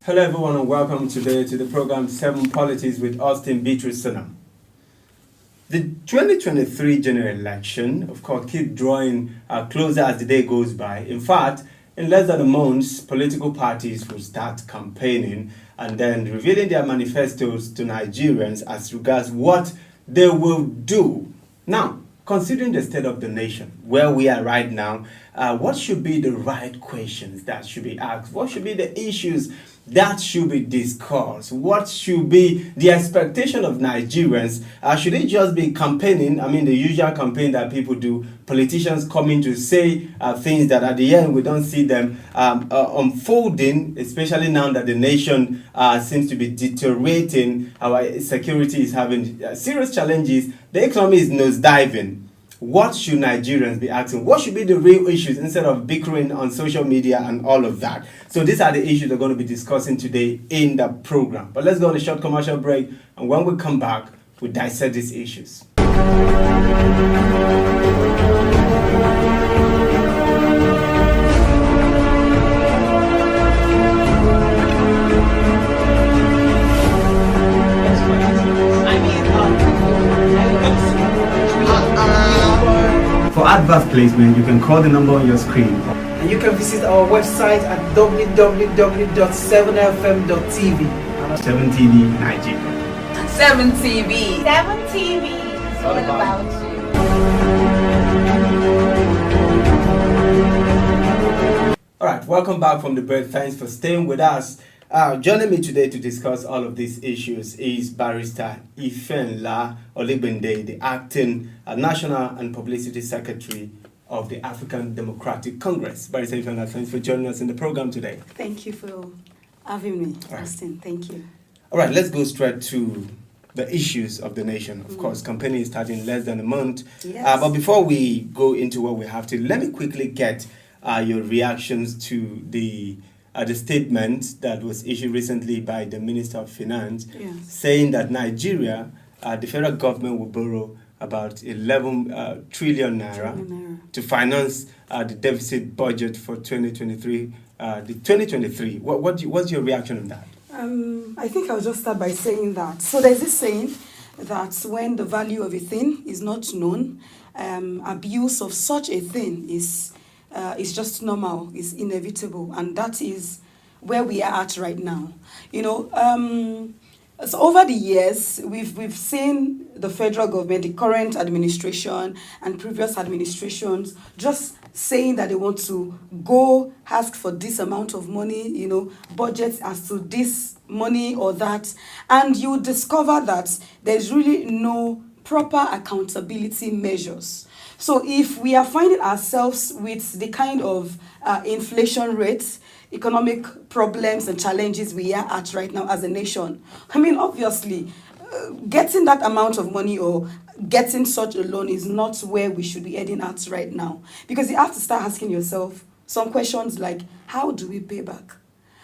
Hello everyone and welcome today to the program 7 Politics with Austin Beatrice Sonam. The 2023 general election, of course, keep drawing closer as the day goes by. In fact, in less than a month, political parties will start campaigning and then revealing their manifestos to Nigerians as regards what they will do. Now, considering the state of the nation, where we are right now, what should be the right questions that should be asked? What should be the issues that should be discussed? What should be the expectation of Nigerians? Should it just be campaigning? I mean, the usual campaign that people do, politicians coming to say things that at the end we don't see them unfolding, especially now that the nation seems to be deteriorating. Our security is having serious challenges. The economy is nosediving. What should Nigerians be asking? What should be the real issues instead of bickering on social media and all of that? So these are the issues we're going to be discussing today in the program. But let's go on a short commercial break, and when we come back, we dissect these issues. For advert placement, you can call the number on your screen. And you can visit our website at www.7fm.tv. 7TV Nigeria. 7TV. 7TV. It's all about you. Alright, welcome back from the break. Thanks for staying with us. Joining me today to discuss all of these issues is Barrister Ifenla Oligbende, the acting National and Publicity Secretary of the African Democratic Congress. Barrister Ifenla, thanks for joining us in the program today. Thank you for having me, Austin. Thank you. All right, let's go straight to the issues of the nation. Of course, campaigning is starting in less than a month. Yes. But before we go into what we have to, let me quickly get your reactions to the statement that was issued recently by the Minister of Finance, saying that Nigeria, the federal government will borrow about 11 trillion naira to finance the deficit budget for 2023. What's your reaction on that? I think I'll just start by saying that. So there's this saying that when the value of a thing is not known, abuse of such a thing is just normal, is inevitable, and that is where we are at right now. You know, so over the years, we've seen the federal government, the current administration and previous administrations just saying that they want to go ask for this amount of money, you know, budgets as to this money or that, and you discover that there's really no proper accountability measures. So if we are finding ourselves with the kind of inflation rates, economic problems and challenges we are at right now as a nation, I mean, obviously, getting that amount of money or getting such a loan is not where we should be heading at right now. Because you have to start asking yourself some questions like, how do we pay back?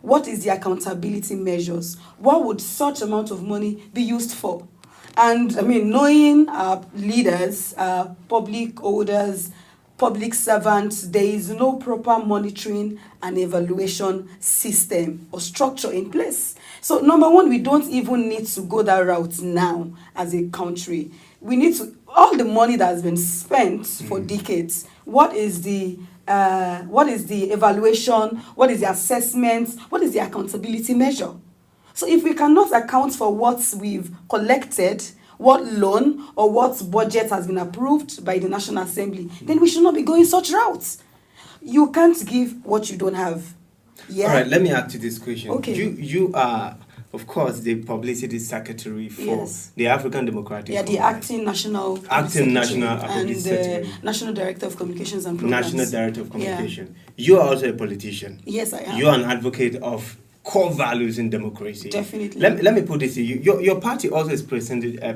What is the accountability measures? What would such amount of money be used for? And I mean, knowing our leaders, public holders, public servants, there is no proper monitoring and evaluation system or structure in place. So number one, we don't even need to go that route now as a country. We need to, all the money that has been spent for decades, what is the evaluation, what is the assessment, what is the accountability measure? So if we cannot account for what we've collected, what loan or what budget has been approved by the National Assembly, then we should not be going such routes. You can't give what you don't have. Yeah. All right, let me ask you this question. Okay. You are, of course, the Publicity Secretary for the African Democratic Congress. The acting National Publicity and Secretary. National Director of Communications and Programs. National Director of Communication. You are also a politician. Yes, I am. You are an advocate of core values in democracy. Definitely. Let me put this to you. Your party also is presenting a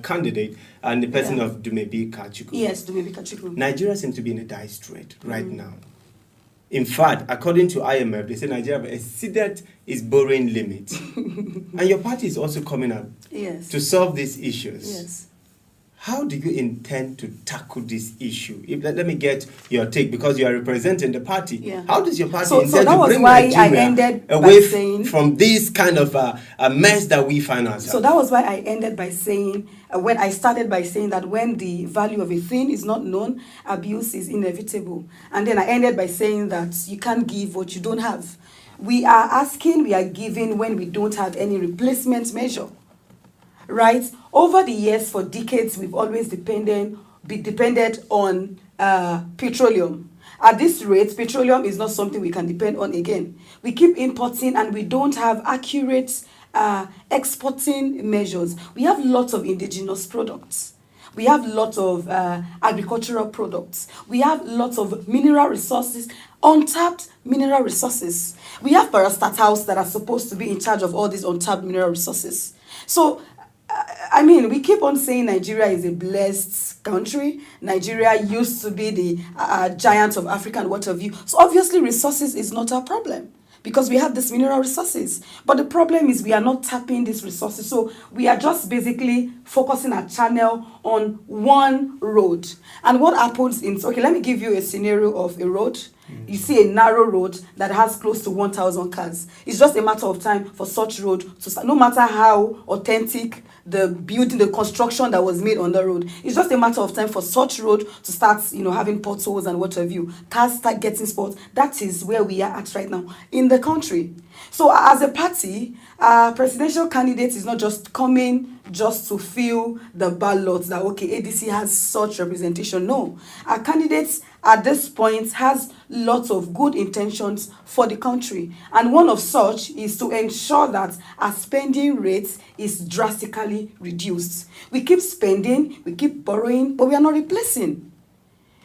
candidate in the person of Dumebi Kachuku. Yes, Dumebi Kachuku. Nigeria seems to be in a dire strait right now. In fact, according to IMF, they say Nigeria has exceeded its borrowing limit. And your party is also coming up to solve these issues. Yes. how do you intend to tackle this issue? Let me get your take, because you are representing the party. Yeah. How does your party So intend that to was bring why I Nigeria ended by away saying- from this kind of a mess that we find ourselves? So that was why I ended by saying, when I started by saying that when the value of a thing is not known, abuse is inevitable. And then I ended by saying that you can't give what you don't have. We are asking, we are giving when we don't have any replacement measure. Right? Over the years, for decades, we've always depended on petroleum. At this rate, petroleum is not something we can depend on again. We keep importing and we don't have accurate exporting measures. We have lots of indigenous products. We have lots of agricultural products. We have lots of mineral resources, untapped mineral resources. We have parastatals that are supposed to be in charge of all these untapped mineral resources. So, I mean, we keep on saying Nigeria is a blessed country. Nigeria used to be the giant of Africa and what have you. So obviously resources is not our problem, because we have these mineral resources. But the problem is we are not tapping these resources. So we are just basically focusing our channel on one road. And what happens okay, let me give you a scenario of a road. You see a narrow road that has close to 1,000 cars. It's just a matter of time for such road to start, no matter how authentic the building, the construction that was made on the road. It's just a matter of time for such road to start, having potholes and what have you. Cars start getting spots. That is where we are at right now in the country. So as a party, presidential candidate is not just coming just to fill the ballots that, okay, ADC has such representation. No, our candidates at this point has lots of good intentions for the country. And one of such is to ensure that our spending rate is drastically reduced. We keep spending, we keep borrowing, but we are not replacing.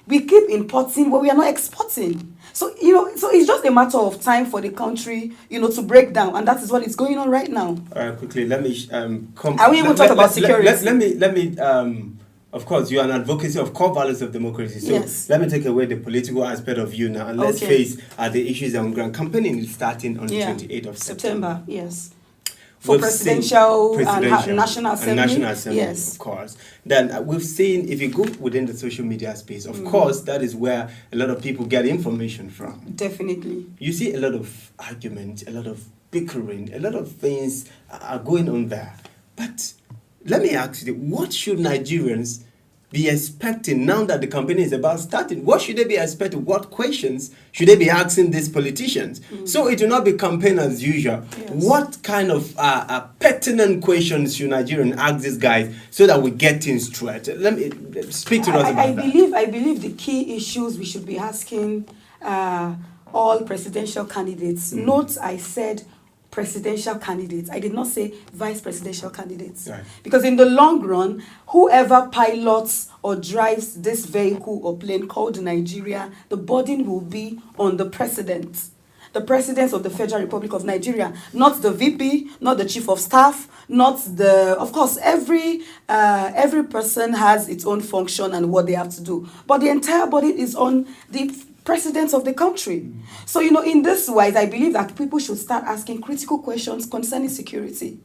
We keep importing, but we are not exporting. So, so it's just a matter of time for the country, to break down. And that is what is going on right now. Quickly, let me come. Are we even talk about security? Let me of course, you are an advocacy of core values of democracy. So yes. Let me take away the political aspect of you now, and let's face the issues on ground. Campaigning is starting on the 28th of September. Yes. For presidential and National Assembly. Yes. Of course. Then we've seen, if you go within the social media space, of course, that is where a lot of people get information from. Definitely. You see a lot of arguments, a lot of bickering, a lot of things are going on there. But let me ask you, what should Nigerians be expecting now that the campaign is about starting? What should they be expecting? What questions should they be asking these politicians? So it will not be campaign as usual. Yes. What kind of pertinent questions should Nigerians ask these guys so that we get things straight? Let me speak to us about that. I believe the key issues we should be asking all presidential candidates. Note I said presidential candidates. I did not say vice presidential candidates. Right. Because in the long run, whoever pilots or drives this vehicle or plane called Nigeria, the burden will be on the president. The president of the Federal Republic of Nigeria, not the VP, not the chief of staff, of course, every person has its own function and what they have to do. But the entire burden is on the president of the country. So, in this wise, I believe that people should start asking critical questions concerning security,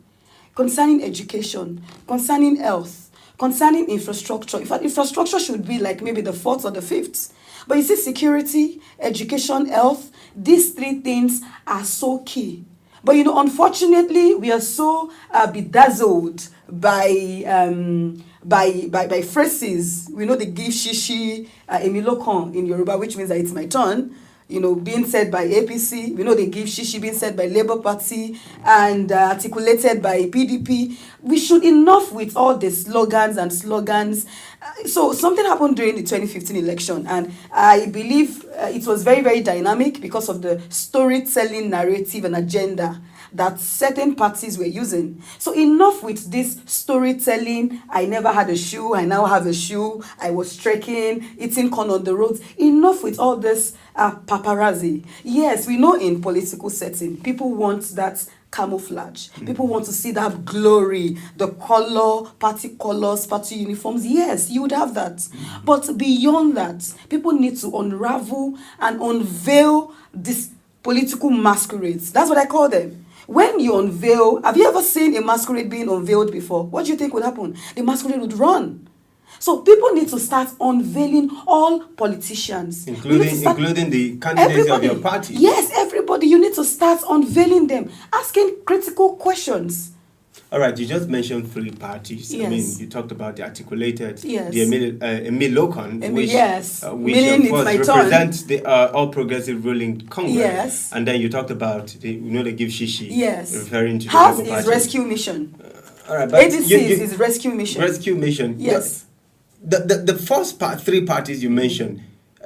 concerning education, concerning health, concerning infrastructure. In fact, infrastructure should be like maybe the fourth or the fifth. But you see, security, education, health, these three things are so key. But, unfortunately, we are so bedazzled by phrases. We know they give shishi emilokon in Yoruba, which means that it's my turn, being said by APC. We know they give shishi being said by Labour Party and articulated by PDP. We should enough with all the slogans. So something happened during the 2015 election, and I believe it was very, very dynamic because of the storytelling narrative and agenda that certain parties were using. So enough with this storytelling. I never had a shoe, I now have a shoe. I was trekking, eating corn on the roads. Enough with all this paparazzi. Yes, we know in political setting, people want that camouflage. People want to see that glory, the colors, party uniforms. Yes, you would have that. But beyond that, people need to unravel and unveil these political masquerades. That's what I call them. When you unveil, have you ever seen a masquerade being unveiled before? What do you think would happen? The masquerade would run. So people need to start unveiling all politicians. Including the candidates of your party. Yes, everybody. You need to start unveiling them, asking critical questions. All right, you just mentioned 3 parties. Yes. I mean, you talked about the articulated, Yes. the Emil Locon, which Meaning of course it's my represents the All Progressive Ruling Congress. Yes. And then you talked about they give shishi. Yes. Referring to House the Labour is Party. rescue mission. All right, but ADC is rescue mission. Rescue mission. Yes. The first 3 parties you mentioned,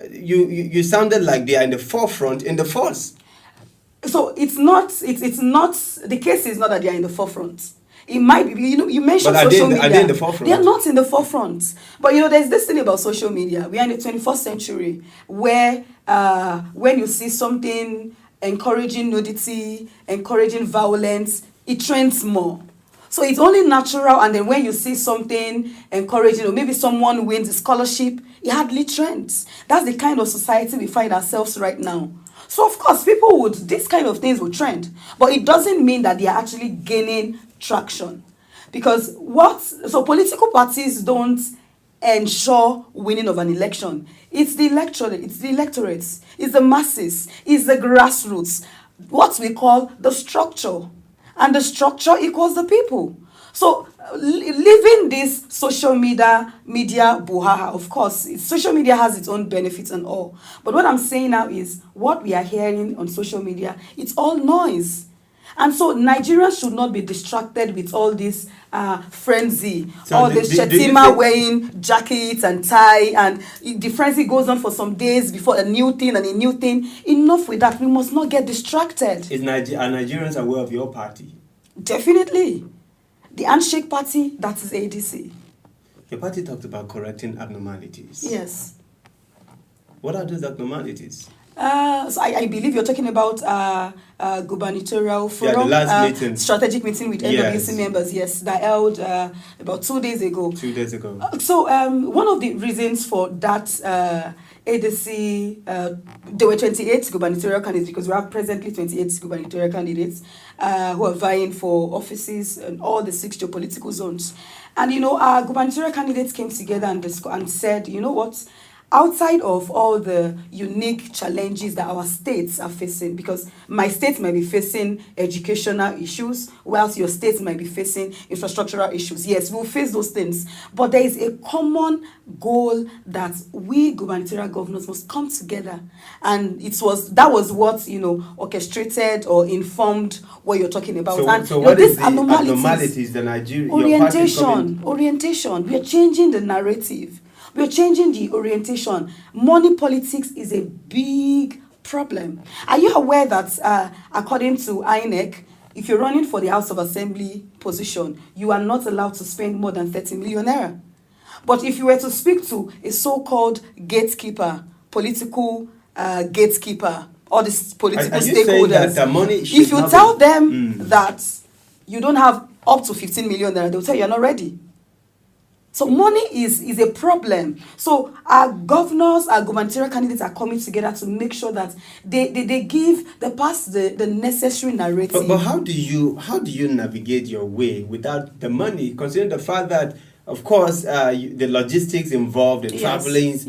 you sounded like they are in the forefront in the force. So it's not. The case is not that they are in the forefront. It might be, you mentioned social media. Are they in the forefront? They are not in the forefront. But there's this thing about social media. We are in the 21st century where when you see something encouraging nudity, encouraging violence, it trends more. So it's only natural, and then when you see something encouraging, or maybe someone wins a scholarship, it hardly trends. That's the kind of society we find ourselves right now. So of course, these kind of things will trend, but it doesn't mean that they are actually gaining traction. Because political parties don't ensure winning of an election. It's the electorate, it's the masses, it's the grassroots, what we call the structure. And the structure equals the people. So leaving this social media buhaha, of course, social media has its own benefits and all. But what I'm saying now is what we are hearing on social media, it's all noise. And so Nigerians should not be distracted with all this frenzy, all this Shetima wearing jackets and tie, and the frenzy goes on for some days before a new thing. Enough with that. We must not get distracted. Are Nigerians aware of your party? Definitely. The handshake party, that is ADC. Your party talked about correcting abnormalities. Yes. What are those abnormalities? So I believe you're talking about gubernatorial forum, the last meeting, strategic meeting with NWC members. Yes, that held about 2 days ago. 2 days ago. So one of the reasons for that ADC, there were 28 gubernatorial candidates, because we have presently 28 gubernatorial candidates who are vying for offices in all the 6 geopolitical zones. And our gubernatorial candidates came together and said, you know what? Outside of all the unique challenges that our states are facing, because my state might be facing educational issues, whilst your state might be facing infrastructural issues. Yes, we'll face those things. But there is a common goal that we gubernatorial governors must come together. And that was what, orchestrated or informed what you're talking about. So what is the abnormalities the Nigerian orientation. We are changing the narrative. We are changing the orientation. Money politics is a big problem. Are you aware that according to INEC, if you're running for the House of Assembly position, you are not allowed to spend more than 30 million naira? But if you were to speak to a so-called gatekeeper, political gatekeeper, or the political stakeholders, if you tell them that you don't have up to 15 million naira, they'll tell you you're not ready. So money is a problem. So our governors, our gubernatorial candidates are coming together to make sure that they pass the necessary narrative. But how do you navigate your way without the money, considering the fact that, of course, the logistics involved, the traveling,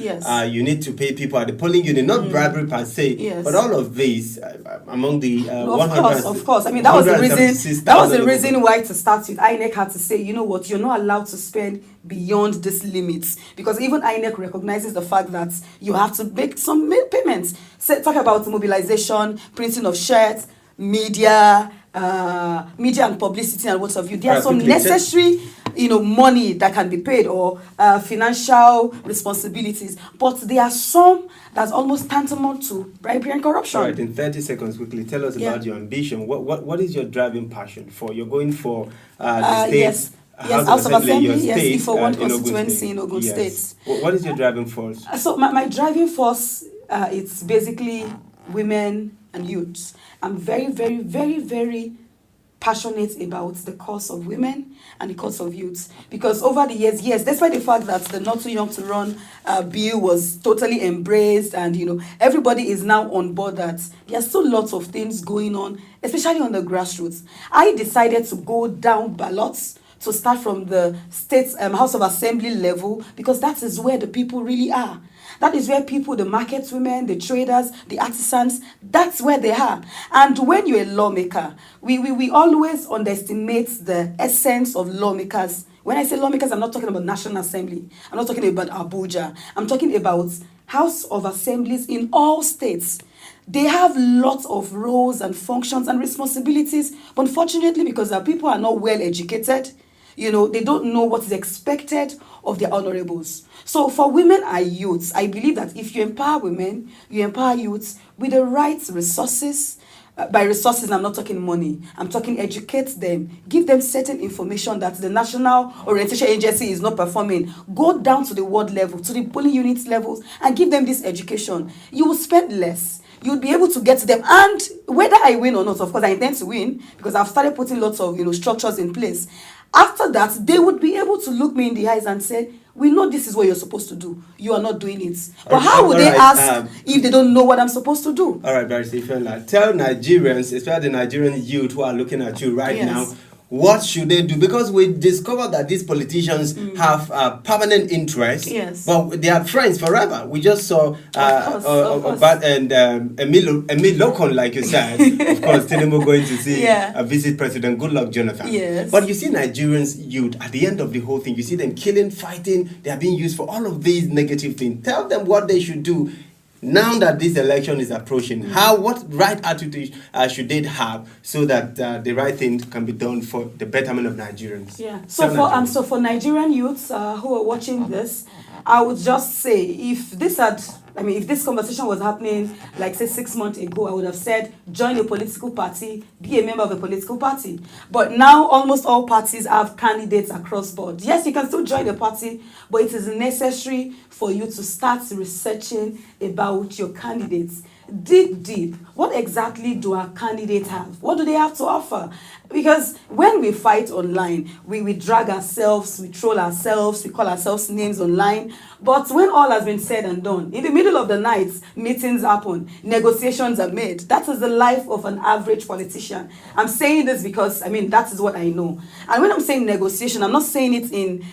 you need to pay people at the polling unit, not bribery per se, but all of these among the of course. I mean, that was the reason. That was the reason why, to start with, INEC had to say, you know what, you're not allowed to spend beyond this limits, because even INEC recognizes the fact that you have to make some payments. Talk about mobilization, printing of shirts, media and publicity and what have you. There are some necessary money that can be paid, or financial responsibilities, but there are some that's almost tantamount to bribery and corruption. All right, in 30 seconds, quickly, tell us about your ambition. What is your driving passion for? You're going for the state. Yes, House of Assembly, yes, for one constituency in Ogun State. What is your driving force? So my driving force, it's basically women and youths. I'm very, very, very, very passionate about the cause of women and the cause of youths, because over the years, despite the fact that the Not Too Young to Run bill was totally embraced, and everybody is now on board, that there are still lots of things going on, especially on the grassroots. I decided to go down ballots to start from the state House of Assembly level, because that is where the people really are. That is where people, the market women, the traders, the artisans, that's where they are. And when you're a lawmaker, we always underestimate the essence of lawmakers. When I say lawmakers, I'm not talking about National Assembly. I'm not talking about Abuja. I'm talking about House of Assemblies in all states. They have lots of roles and functions and responsibilities. But unfortunately, because our people are not well educated, they don't know what is expected of their honorables. So for women and youths, I believe that if you empower women, you empower youths with the right resources. By resources, I'm not talking money. I'm talking educate them. Give them certain information that the National Orientation Agency is not performing. Go down to the ward level, to the polling unit levels, and give them this education. You will spend less. You'll be able to get to them. And whether I win or not, of course, I intend to win because I've started putting lots of structures in place. After that, they would be able to look me in the eyes and say, we know this is what you're supposed to do. You are not doing it. But how would they ask if they don't know what I'm supposed to do? All right, Barrister Ifeanyi, tell Nigerians, especially the Nigerian youth who are looking at you right now, what should they do? Because we discovered that these politicians have permanent interest, but they are friends forever. We just saw Emil Lokon, like you said, of course, Tinubu going to see visit President Goodluck Jonathan. Yes. But you see Nigerians youth, at the end of the whole thing, you see them killing, fighting, they are being used for all of these negative things. Tell them what they should do. Now that this election is approaching, what right attitude should they have so that the right thing can be done for the betterment of Nigerians? Yeah. So for Nigerian youths who are watching this, I would just say if this conversation was happening, like say 6 months ago, I would have said, join a political party, be a member of a political party. But now almost all parties have candidates across board. Yes, you can still join the party, but it is necessary for you to start researching about your candidates. Dig deep. What exactly do our candidates have? What do they have to offer? Because when we fight online, we drag ourselves, we troll ourselves, we call ourselves names online. But when all has been said and done, in the middle of the night, meetings happen, negotiations are made. That is the life of an average politician. I'm saying this because, that is what I know. And when I'm saying negotiation, I'm not saying it in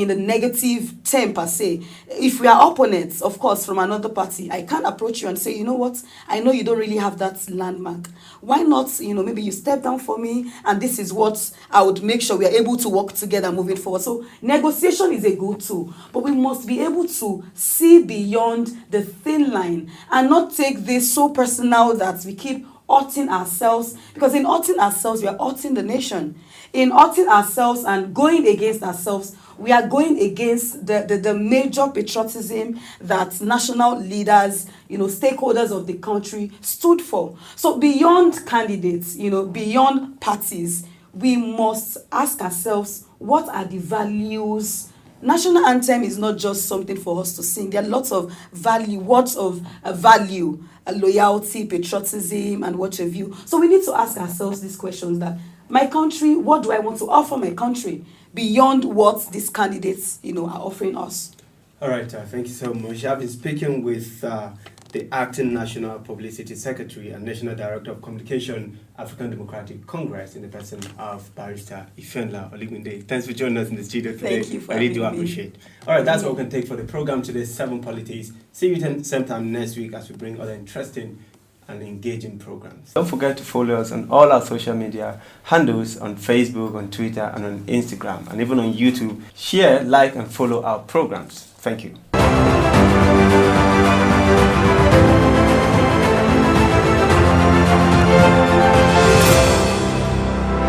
the negative term per se. If we are opponents, of course, from another party, I can't approach you and say, you know what, I know you don't really have that landmark. Why not, maybe you step down for me, and this is what I would make sure we are able to work together moving forward. So negotiation is a good tool, but we must be able to see beyond the thin line and not take this so personal that we keep hurting ourselves, because in hurting ourselves, we are hurting the nation. In hurting ourselves and going against ourselves, we are going against the major patriotism that national leaders, stakeholders of the country stood for. So beyond candidates, beyond parties, we must ask ourselves, what are the values? National anthem is not just something for us to sing. There are lots of value, words of value, loyalty, patriotism, and what have you. So we need to ask ourselves these questions: that my country, what do I want to offer my country beyond what these candidates, are offering us? All right, thank you so much. I've been speaking with the acting National Publicity Secretary and National Director of Communication, African Democratic Congress, in the person of Barrister Ifeanyi Oligunde. Thanks for joining us in the studio today. Thank you for I really do having me. appreciate. All right, that's what we can take for the program today, 7 Polities. See you same time next week as we bring other interesting and engaging programs. Don't forget to follow us on all our social media handles, on Facebook, on Twitter, and on Instagram, and even on YouTube. Share, like, and follow our programs. Thank you.